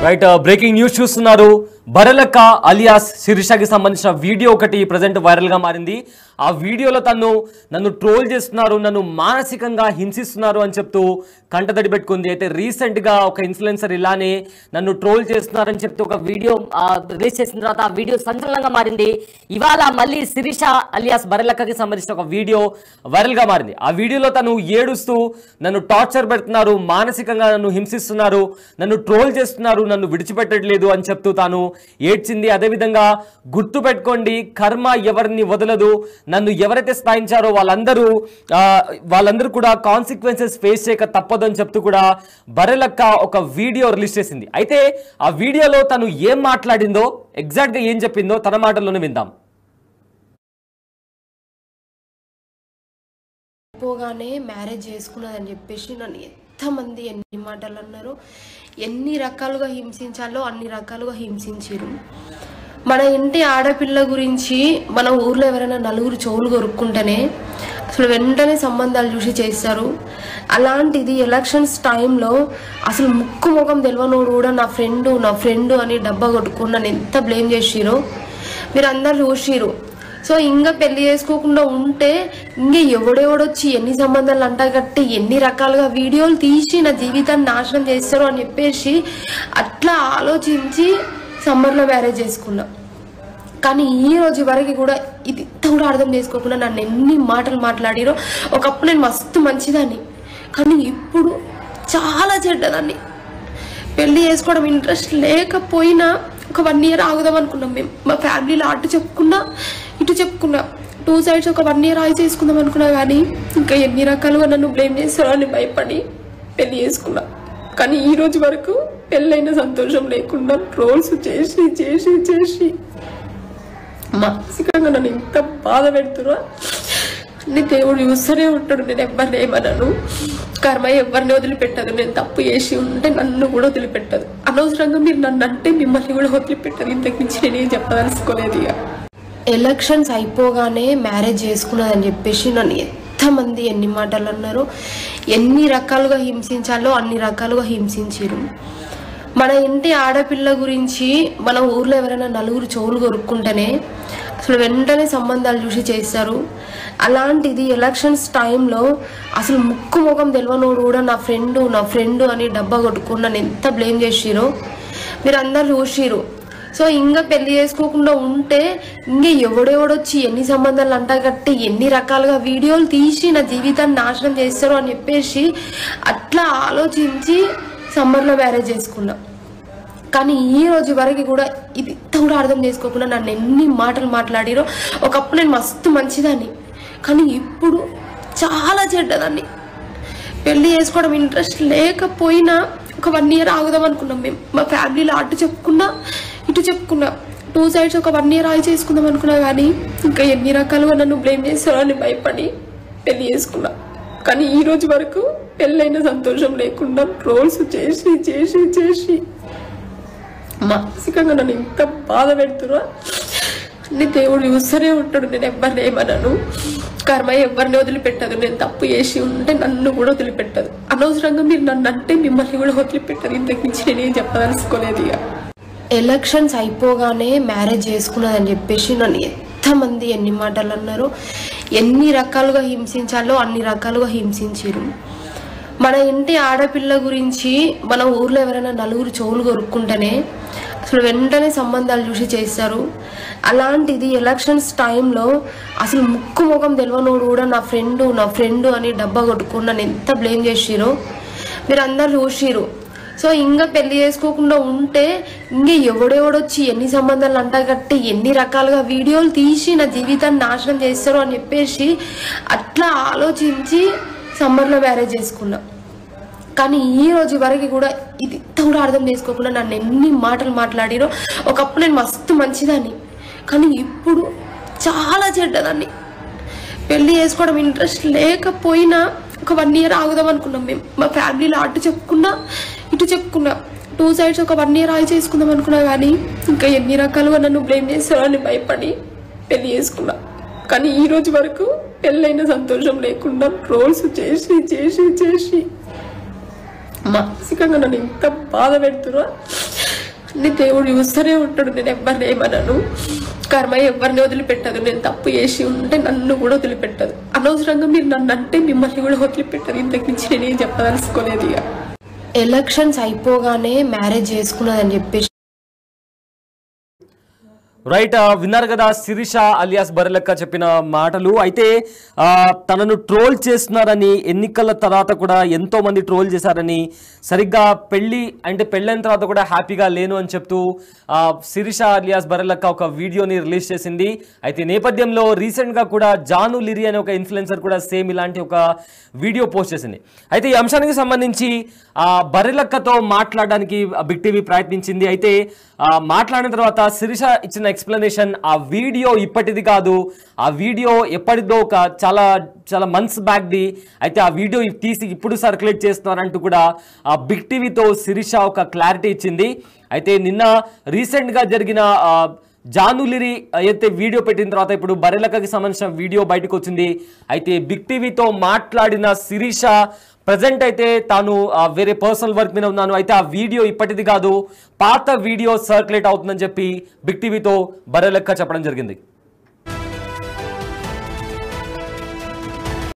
Right breaking news చూస్తున్నారు. బరలక్క alias శిరీషకి సంబంధించిన video ఒకటి ప్రెజెంట్ వైరల్ గా మారింది. ఆ వీడియోలో నన్ను ట్రోల్ చేస్తున్నారు, నన్ను మానసికంగా హింసిస్తున్నారు అని చెప్తూ కంటతడి పెట్టుకుంది. అయితే రీసెంట్ గా ఒక ఇన్ఫ్లుయెన్సర్ ఇలానే నన్ను ట్రోల్ చేస్తున్నారని చెప్తూ ఒక వీడియో రిలీజ్ చేసిన తర్వాత ఆ వీడియో సంచలనంగా మారింది. ఇవాళ మళ్ళీ శిరీష అలియాస్ బరలక్కకి సంబంధించిన ఒక వీడియో వైరల్ గా మారింది. ఆ వీడియోలో తను ఏడుస్తూ నన్ను టార్చర్ పెడుతున్నారు, మానసికంగా నన్ను హింసిస్తున్నారు, నన్ను ట్రోల్ చేస్తున్నారు, నన్ను విడిచిపెట్టట్లేదు అని చెప్తూ తాను ఏడ్చింది. అదేవిధంగా గుర్తు పెట్టుకోండి, కర్మ ఎవరిని వదలదు, నన్ను ఎవరైతే స్థాయించారో వాళ్ళందరూ కూడా కాన్సిక్వెన్సెస్ ఫేస్ చేయక తప్పదు అని చెప్తూ కూడా బరలక్క ఒక వీడియో రిలీజ్ చేసింది. అయితే ఆ వీడియోలో తను ఏం మాట్లాడిందో, ఎగ్జాక్ట్ గా ఏం చెప్పిందో తన మాటల్లోనే విందాం. పోగానే మ్యారేజ్ చేసుకున్నదని చెప్పేసి నన్ను ఎంతమంది ఎన్ని మాటలు అన్నారు, ఎన్ని రకాలుగా హింసించాలో అన్ని రకాలుగా హింసించారు. మన ఇంటి ఆడపిల్ల గురించి మన ఊర్లో ఎవరైనా నలుగురు చెవులు కొరుక్కుంటేనే అసలు వెంటనే సంబంధాలు చూసి చేస్తారు. అలాంటిది ఎలక్షన్స్ టైంలో అసలు ముక్కు ముఖం తెలియనోడు కూడా నా ఫ్రెండ్ అని డబ్బా కొట్టుకుని నన్ను ఎంత బ్లేమ్ చేసిరో మీరు అందరు చూసిరు. సో ఇంకా పెళ్లి చేసుకోకుండా ఉంటే ఇంకా ఎవడెవడొచ్చి ఎన్ని సంబంధాలు అంటా కట్టి ఎన్ని రకాలుగా వీడియోలు తీసి నా జీవితాన్ని నాశనం చేస్తారు అని చెప్పేసి అట్లా ఆలోచించి సమ్మర్లో మ్యారేజ్ చేసుకున్నా. కానీ ఈ రోజు వరకు కూడా ఇది కూడా అర్థం చేసుకోకుండా నన్ను ఎన్ని మాటలు మాట్లాడిరో. ఒకప్పుడు నేను మస్తు మంచిదాన్ని, కానీ ఇప్పుడు చాలా చెడ్డదాన్ని. పెళ్లి చేసుకోవడం ఇంట్రెస్ట్ లేకపోయినా ఒక 1 year ఆగుదాం అనుకున్నాం మేము. మా ఫ్యామిలీలో అటు చెప్పుకున్నా ఇటు చెప్పుకున్నా, 2 sides ఒక 1 year ఆగి చేసుకుందాం అనుకున్నా. కానీ ఇంకా ఎన్ని రకాలుగా నన్ను బ్లేమ్ చేస్తారో అని భయపడి పెళ్లి చేసుకున్నా. కానీ ఈ రోజు వరకు పెళ్ళైన సంతోషం లేకుండా ట్రోల్స్ చేసి చేసి చేసి మానసికంగా నన్ను ఇంత బాధ పెడుతున్నా. అన్ని దేవుడు చూస్తూనే ఉంటాడు. నేను ఎవరిని ఏమన్నాను, కర్మ ఎవరిని వదిలిపెట్టదు. నేను తప్పు చేసి ఉంటే నన్ను కూడా వదిలిపెట్టదు. అనవసరంగా మీరు నన్ను అంటే మిమ్మల్ని కూడా వదిలిపెట్టదు. ఇంతకు మించి నేనేం చెప్పదలుచుకోలేదు. ఇక ఎలక్షన్స్ అయిపోగానే మ్యారేజ్ చేసుకున్నదని చెప్పేసి నన్ను ఎంతమంది ఎన్ని మాటలు అన్నారు, ఎన్ని రకాలుగా హింసించాలో అన్ని రకాలుగా హింసించారు. మన ఇంటి ఆడపిల్ల గురించి మన ఊర్లో ఎవరైనా నలుగురు చెవులు కొరుక్కుంటేనే అసలు వెంటనే సంబంధాలు చూసి చేస్తారు. అలాంటిది ఎలక్షన్స్ టైంలో అసలు ముక్కు ముఖం తెలియనోడు కూడా నా ఫ్రెండ్ అని డబ్బా కొట్టుకుని నన్ను ఎంత బ్లేమ్ చేసిరో మీరు అందరు చూసిరు. సో ఇంకా పెళ్లి చేసుకోకుండా ఉంటే ఇంకా ఎవడెవడొచ్చి ఎన్ని సంబంధాలు అంటా కట్టి ఎన్ని రకాలుగా వీడియోలు తీసి నా జీవితాన్ని నాశనం చేస్తారు అని చెప్పేసి అట్లా ఆలోచించి సమ్మర్లో మ్యారేజ్ చేసుకున్నా. కానీ ఈ రోజు వరకు కూడా ఇది కూడా అర్థం చేసుకోకుండా నన్ను ఎన్ని మాటలు మాట్లాడిరో. ఒకప్పుడు నేను మస్తు మంచిదాన్ని, కానీ ఇప్పుడు చాలా చెడ్డదాన్ని. పెళ్లి చేసుకోవడం ఇంట్రెస్ట్ లేకపోయినా ఒక 1 year ఆగుదాం అనుకున్నాం మేము. మా ఫ్యామిలీలో అటు చెప్పుకున్నా ఇటు చెప్పుకున్నా, 2 sides ఒక 1 year ఆగి చేసుకుందాం అనుకున్నా. కానీ ఇంకా ఎన్ని రకాలుగా నన్ను బ్లేమ్ చేస్తారో అని భయపడి పెళ్లి చేసుకున్నా. కానీ ఈ రోజు వరకు పెళ్ళైన సంతోషం లేకుండా ట్రోల్స్ చేసి చేసి చేసి మానసికంగా నన్ను ఇంత బాధ పెడుతున్నా. అన్ని దేవుడు చూస్తూనే ఉంటాడు. నేను ఎవరిని ఏమన్నాను, కర్మ ఎవరిని వదిలిపెట్టదు. నేను తప్పు చేసి ఉంటే నన్ను కూడా వదిలిపెట్టదు. అనవసరంగా మీరు నన్ను అంటే మిమ్మల్ని కూడా వదిలిపెట్టదు. ఇంతకు మించి నేనేం చెప్పదలుచుకోలేదు. ఇక ఎలక్షన్స్ అయిపోగానే మ్యారేజ్ చేసుకున్నదని చెప్పేసి నన్ను ఎంతమంది ఎన్ని మాటలు అన్నారు, ఎన్ని రకాలుగా హింసించాలో అన్ని రకాలుగా హింసించారు. మన ఇంటి ఆడపిల్ల గురించి మన ఊర్లో ఎవరైనా నలుగురు చెవులు కొరుక్కుంటేనే అసలు వెంటనే సంబంధాలు చూసి చేస్తారు. అలాంటిది ఎలక్షన్స్ టైంలో అసలు ముక్కు ముఖం తెలియనోడు కూడా నా ఫ్రెండ్ అని డబ్బా కొట్టుకుని నన్ను ఎంత బ్లేమ్ చేసిరో మీరు అందరు చూసిరు. సో ఇంకా పెళ్లి చేసుకోకుండా ఉంటే ఇంకా ఎవడెవడొచ్చి ఎన్ని సంబంధాలు అంటా కట్టి ఎన్ని రకాలుగా వీడియోలు తీసి నా జీవితాన్ని నాశనం చేస్తారు అని చెప్పేసి అట్లా ఆలోచించి సమ్మర్లో మ్యారేజ్ చేసుకున్నా. కానీ ఈ రోజు వరకు కూడా ఇది కూడా అర్థం చేసుకోకుండా నన్ను ఎన్ని మాటలు మాట్లాడిరో. ఒకప్పుడు నేను మస్తు మంచిదాన్ని, కానీ ఇప్పుడు చాలా చెడ్డదాన్ని. పెళ్లి చేసుకోవడం ఇంట్రెస్ట్ లేకపోయినా ఒక 1 year ఆగుదాం అనుకున్నాం మేము. మా ఫ్యామిలీలో అటు చెప్పుకున్నా ఇటు చెప్పుకున్నా, 2 sides ఒక 1 year ఆగి చేసుకుందాం అనుకున్నా. కానీ ఇంకా ఎన్ని రకాలుగా నన్ను బ్లేమ్ చేస్తారో అని భయపడి పెళ్లి చేసుకున్నా. కానీ ఈ రోజు వరకు పెళ్ళైన సంతోషం లేకుండా ట్రోల్స్ చేసి చేసి చేసి మానసికంగా నన్ను ఇంత బాధ పెడుతున్నా. నీ దేవుడు చూస్తూనే ఉంటాడు, నేను ఎవరిని ఏమనను. కర్మ ఎవరిని వదిలిపెట్టదు. నేను తప్పు చేసి ఉంటే నన్ను కూడా వదిలిపెట్టదు. అనవసరంగా మీరు నన్ను అంటే మిమ్మల్ని కూడా వదిలిపెట్టదు. ఇంతకు మించి నేనేం చెప్పదలుచుకోలేదు. ఇక ఎలక్షన్స్ అయిపోగానే మ్యారేజ్ చేసుకున్నదని చెప్పేసి రైట్, విన్నారు కదా శిరీష అలియాస్ బర్రెలక్క చెప్పిన మాటలు. అయితే తనను ట్రోల్ చేస్తున్నారని, ఎన్నికల తర్వాత కూడా ఎంతో మంది ట్రోల్ చేశారని, సరిగ్గా పెళ్ళైన తర్వాత కూడా హ్యాపీగా లేను అని చెప్తూ శిరీష అలియాస్ బర్రెలక్క ఒక వీడియోని రిలీజ్ చేసింది. అయితే నేపథ్యంలో రీసెంట్గా కూడా జాను లిరి అనే ఒక ఇన్ఫ్లుయెన్సర్ కూడా సేమ్ ఇలాంటి ఒక వీడియో పోస్ట్ చేసింది. అయితే ఈ అంశానికి సంబంధించి బర్రెలక్కతో మాట్లాడడానికి బిగ్ టీవీ ప్రయత్నించింది. అయితే మాట్లాడిన తర్వాత శిరీష ఇచ్చిన ఎక్స్ప్లెనేషన్, ఆ వీడియో ఇప్పటిది కాదు, ఆ వీడియో ఎప్పటిదో ఒక చాలా చాలా మంత్స్ బ్యాక్ది. అయితే ఆ వీడియో తీసి ఇప్పుడు సర్క్యులేట్ చేస్తున్నారంటూ కూడా ఆ బిగ్ టీవీతో శిరీష ఒక క్లారిటీ ఇచ్చింది. అయితే నిన్న రీసెంట్గా జరిగిన జానులిరి అయితే వీడియో పెట్టిన తర్వాత ఇప్పుడు బర్రెలక్కకి సంబంధించిన వీడియో బయటకు వచ్చింది. అయితే బిగ్ టీవీతో మాట్లాడిన శిరీష ప్రజెంట్ అయితే తాను వేరే పర్సనల్ వర్క్ మీద ఉన్నాను, అయితే ఆ వీడియో ఇప్పటిది కాదు, పాత వీడియో సర్క్యులేట్ అవుతుందని చెప్పి బిగ్ టీవీతో బర్రెలక్క చెప్పడం జరిగింది.